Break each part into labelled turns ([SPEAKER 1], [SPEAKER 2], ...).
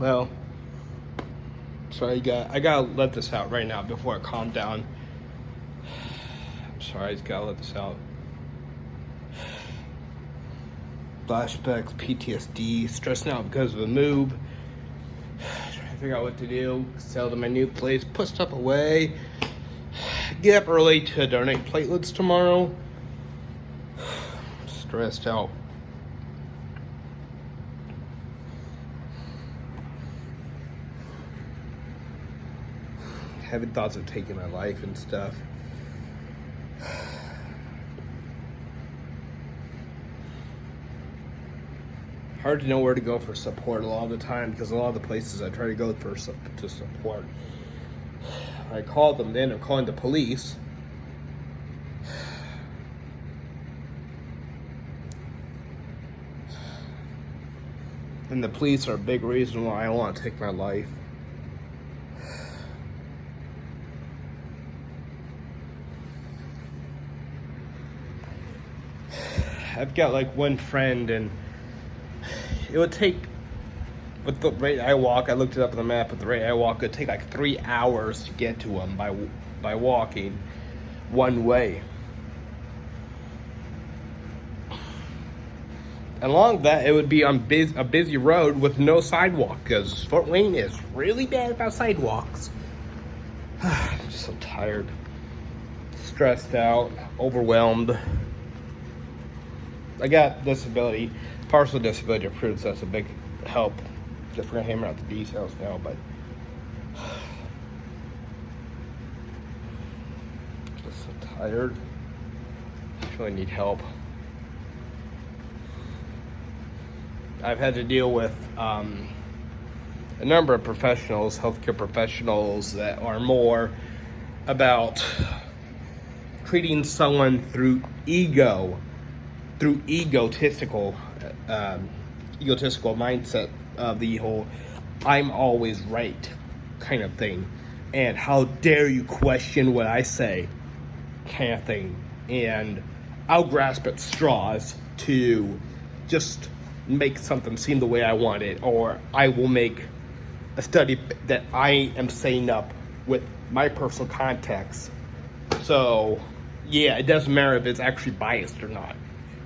[SPEAKER 1] Well, so I gotta let this out right now before I calm down. I'm sorry, I just gotta let this out. Flashbacks, PTSD, stressing out because of the move. Trying to figure out what to do. Sell to my new place, put stuff away. Get up early to donate platelets tomorrow. Stressed out. Having thoughts of taking my life and stuff. Hard to know where to go for support a lot of the time because a lot of the places I try to go for to support, I call them, then I'm calling the police. And the police are a big reason why I want to take my life. I've got like one friend, and it would take, with the rate I walk, I looked it up on the map, at the rate I walk, it would take like 3 hours to get to him by walking one way. And along that, it would be on a busy road with no sidewalk, because Fort Wayne is really bad about sidewalks. I'm just so tired, stressed out, overwhelmed. I got disability, partial disability of fruits. That's a big help. Just we're gonna hammer out the details now, but just so tired. I really need help. I've had to deal with a number of professionals, healthcare professionals, that are more about treating someone through egotistical mindset of the whole "I'm always right" kind of thing, and "how dare you question what I say" kind of thing, and I'll grasp at straws to just make something seem the way I want it, or I will make a study that I am setting up with my personal context. So yeah, it doesn't matter if it's actually biased or not.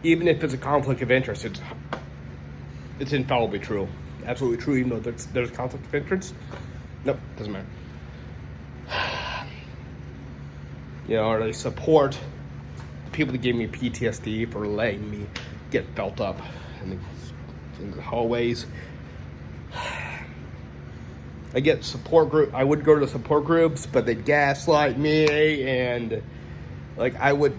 [SPEAKER 1] Even if it's a conflict of interest, it's infallibly true. Absolutely true, even though there's conflict of interest. Nope, doesn't matter. You know, or they support people that gave me PTSD for letting me get felt up in the hallways. I get support group. I would go to support groups, but they'd gaslight me, and like I would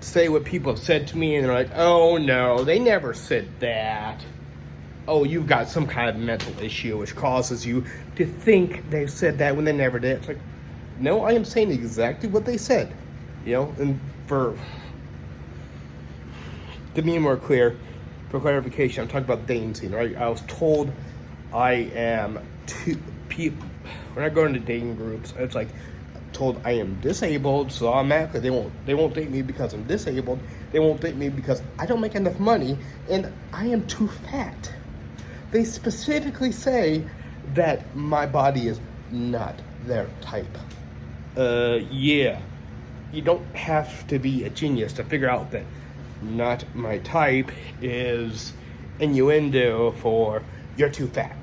[SPEAKER 1] say what people have said to me, and they're like, "Oh no, they never said that. Oh, you've got some kind of mental issue which causes you to think they said that when they never did." It's like, no, I am saying exactly what they said. You know, and to be more clear, for clarification, I'm talking about dating scene, right? I was told I am when I go into dating groups, it's like told I am disabled, so automatically they won't date me because I'm disabled. They won't date me because I don't make enough money and I am too fat. They specifically say that my body is not their type. Yeah. You don't have to be a genius to figure out that not my type is innuendo for "you're too fat."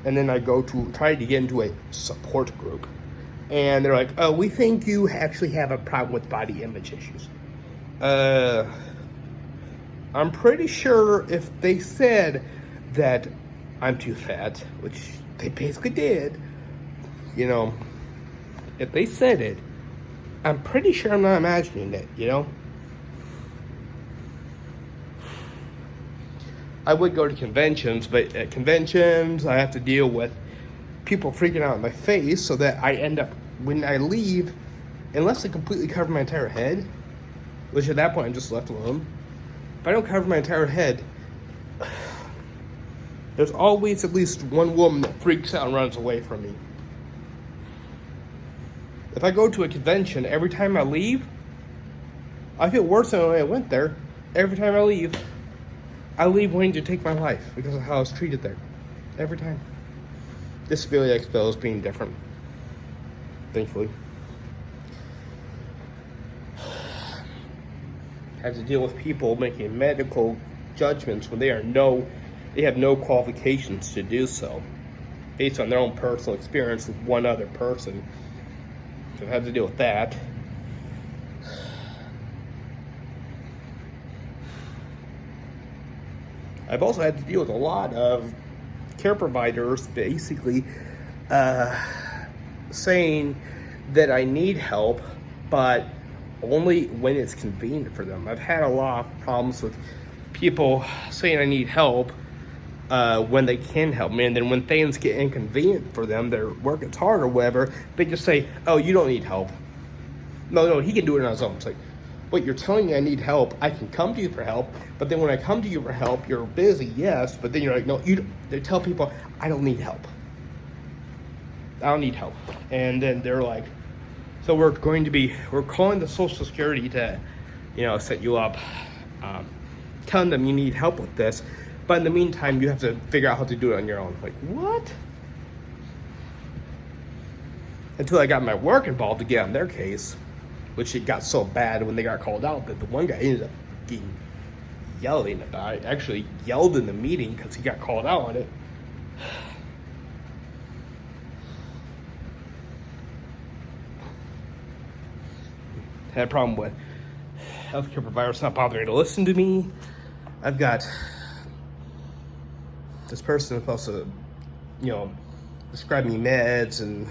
[SPEAKER 1] And then I go to try to get into a support group, and they're like, "Oh, we think you actually have a problem with body image issues." I'm pretty sure if they said that I'm too fat, which they basically did, you know, if they said it, I'm pretty sure I'm not imagining it, you know? I would go to conventions, but at conventions, I have to deal with people freaking out in my face, so that I end up, when I leave, unless I completely cover my entire head, which at that point I'm just left alone. If I don't cover my entire head, there's always at least one woman that freaks out and runs away from me. If I go to a convention, every time I leave, I feel worse than when I went there. Every time I leave wanting to take my life because of how I was treated there. Every time. Disability exposed being different. Thankfully. Have to deal with people making medical judgments when they have no qualifications to do so, based on their own personal experience with one other person. So I've had to deal with that. I've also had to deal with a lot of care providers basically saying that I need help, but only when it's convenient for them. I've had a lot of problems with people saying I need help when they can help me, and then when things get inconvenient for them, their work gets hard or whatever, they just say, oh, you don't need help. No, he can do it on his own. It's like, wait, you're telling me I need help, I can come to you for help, but then when I come to you for help, you're busy, yes, but then you're like, no, you don't. They tell people, I don't need help. I don't need help. And then they're like, so we're calling the Social Security to, set you up, telling them you need help with this, but in the meantime, you have to figure out how to do it on your own. Like, what? Until I got my work involved to get on their case, which it got so bad when they got called out that the one guy ended up yelling about it. Actually yelled in the meeting because he got called out on it. Had a problem with healthcare providers not bothering to listen to me. I've got this person supposed to, prescribe me meds, and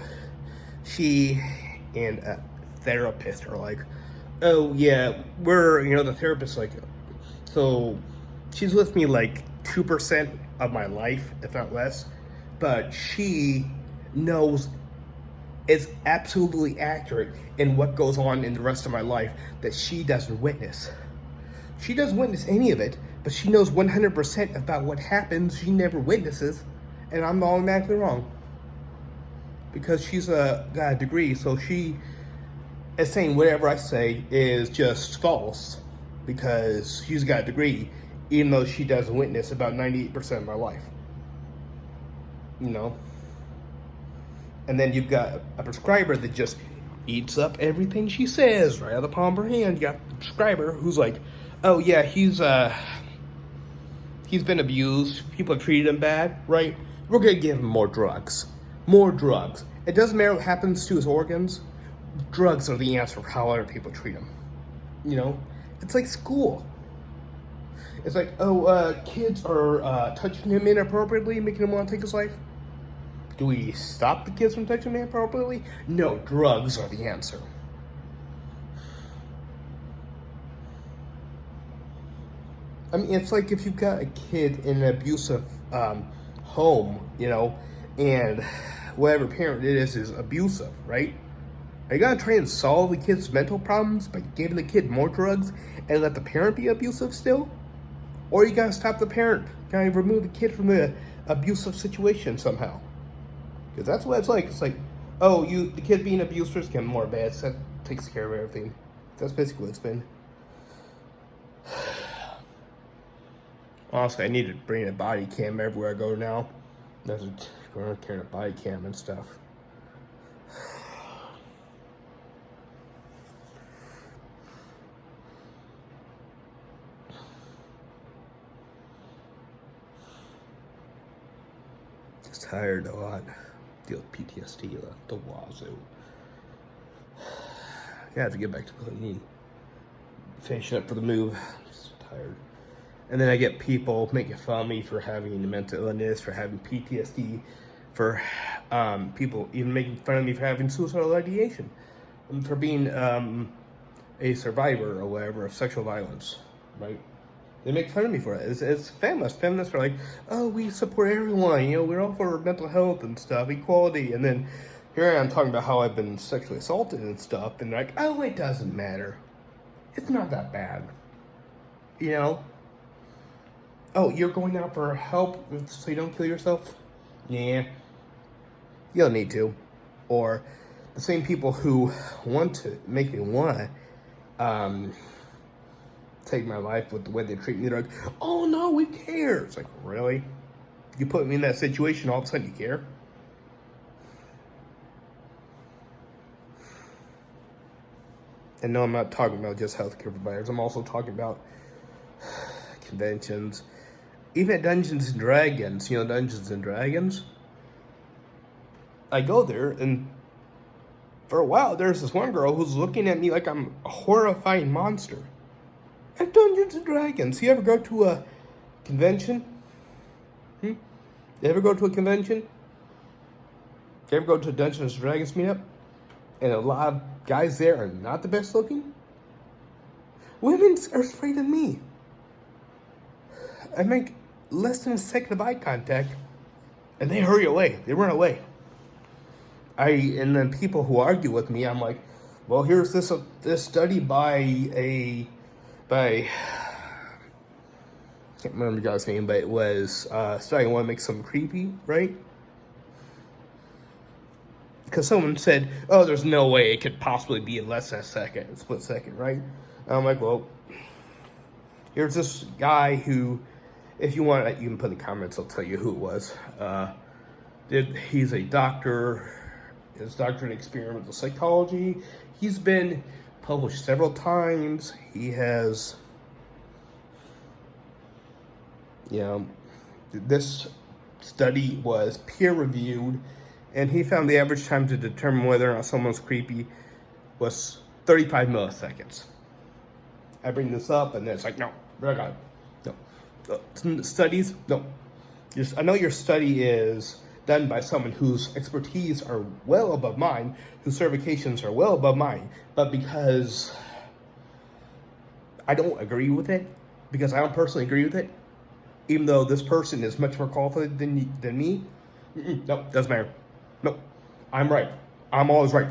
[SPEAKER 1] she and a therapist are like, oh yeah, the therapist, like, so she's with me like 2% of my life, if not less, but she knows it's absolutely accurate in what goes on in the rest of my life that she doesn't witness. She doesn't witness any of it, but she knows 100% about what happens she never witnesses, and I'm automatically wrong. Because she's got a degree, so she is saying whatever I say is just false, because she's got a degree, even though she doesn't witness about 98% of my life. And then you've got a prescriber that just eats up everything she says right out of the palm of her hand. You got the prescriber who's like, oh yeah, he's been abused, people have treated him bad, right? We're gonna give him more drugs. More drugs. It doesn't matter what happens to his organs. Drugs are the answer for how other people treat him. It's like school. It's like, kids are touching him inappropriately, making him want to take his life. Do we stop the kids from touching him inappropriately? No, drugs are the answer. I mean, it's like if you've got a kid in an abusive home, and whatever parent it is abusive, right? Are you gonna try and solve the kid's mental problems by giving the kid more drugs and let the parent be abusive still? Or are you gonna stop the parent, kind of remove the kid from the abusive situation somehow? Because that's what it's like. It's like, the kid being abused first, get more bad, so that takes care of everything. That's basically what it's been. Honestly, I need to bring a body cam everywhere I go now. That's going to carry a body cam and stuff. Just tired a lot. Deal with PTSD left the wazoo. I have to get back to cleaning. Finishing up for the move. I'm just tired. And then I get people making fun of me for having mental illness, for having PTSD, for people even making fun of me for having suicidal ideation, and for being a survivor or whatever of sexual violence, right? They make fun of me for it. It's feminists. Feminists are like, oh, we support everyone. We're all for mental health and stuff, equality. And then here I am talking about how I've been sexually assaulted and stuff. And they're like, oh, it doesn't matter. It's not that bad. Oh, you're going out for help so you don't kill yourself? Yeah. You don't need to. Or the same people who want to make me want to take my life with the way they treat me, they're like, oh no, we care. It's like, really? You put me in that situation, all of a sudden you care. And no, I'm not talking about just healthcare providers. I'm also talking about conventions. Even at Dungeons and Dragons, Dungeons and Dragons. I go there, and for a while, there's this one girl who's looking at me like I'm a horrifying monster. At Dungeons and Dragons, you ever go to a convention? You ever go to a convention? You ever go to a Dungeons and Dragons meetup? And a lot of guys there are not the best looking? Women are afraid of me. I make less than a second of eye contact, and they hurry away. They run away. And then people who argue with me, I'm like, well, here's this study by I can't remember the guy's name, but it was study I want to make some creepy, right? Because someone said, oh, there's no way it could possibly be in less than a split second, right? And I'm like, well, here's this guy who, if you want, you can put in the comments, I'll tell you who it was. He's a doctor. His doctorate in experimental psychology. He's been published several times. He has, this study was peer-reviewed, and he found the average time to determine whether or not someone's creepy was 35 milliseconds. I bring this up, and it's like, no, no. Studies, no. I know your study is done by someone whose expertise are well above mine, whose certifications are well above mine, but because I don't agree with it, because I don't personally agree with it, even though this person is much more qualified than me, no, doesn't matter. No, I'm right. I'm always right.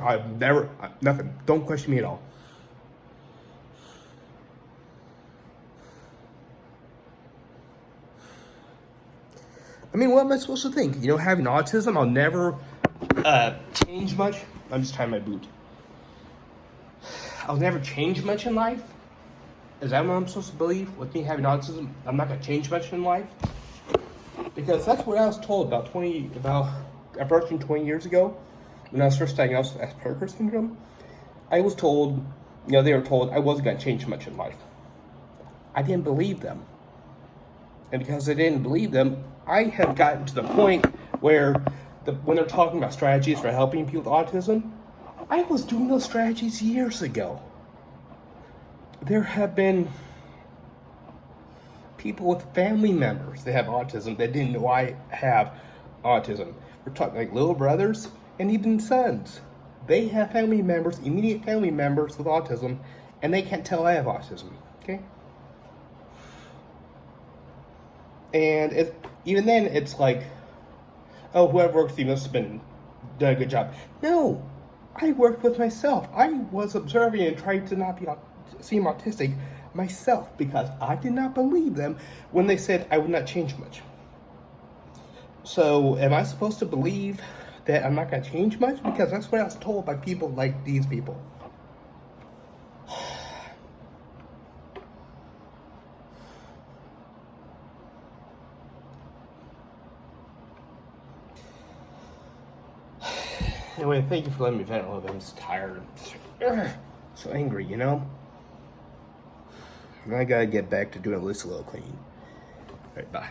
[SPEAKER 1] Nothing. Don't question me at all. I mean, what am I supposed to think? Having autism, I'll never change much. I'm just tying my boot. I'll never change much in life? Is that what I'm supposed to believe? With me having autism, I'm not going to change much in life? Because that's what I was told about approaching 20 years ago, when I was first diagnosed with Asperger's syndrome. I was told, they were told I wasn't going to change much in life. I didn't believe them. And because I didn't believe them, I have gotten to the point where when they're talking about strategies for helping people with autism, I was doing those strategies years ago. There have been people with family members that have autism that didn't know I have autism. We're talking like little brothers and even sons. They have family members, immediate family members with autism, and they can't tell I have autism, okay? And even then, it's like, oh, whoever works with you must have done a good job. No, I worked with myself. I was observing and trying to not seem autistic myself because I did not believe them when they said I would not change much. So, am I supposed to believe that I'm not going to change much? Because that's what I was told by people like these people. Anyway, thank you for letting me vent a little bit. I'm just tired. So angry, And I gotta get back to doing at least a little cleaning. Alright, bye.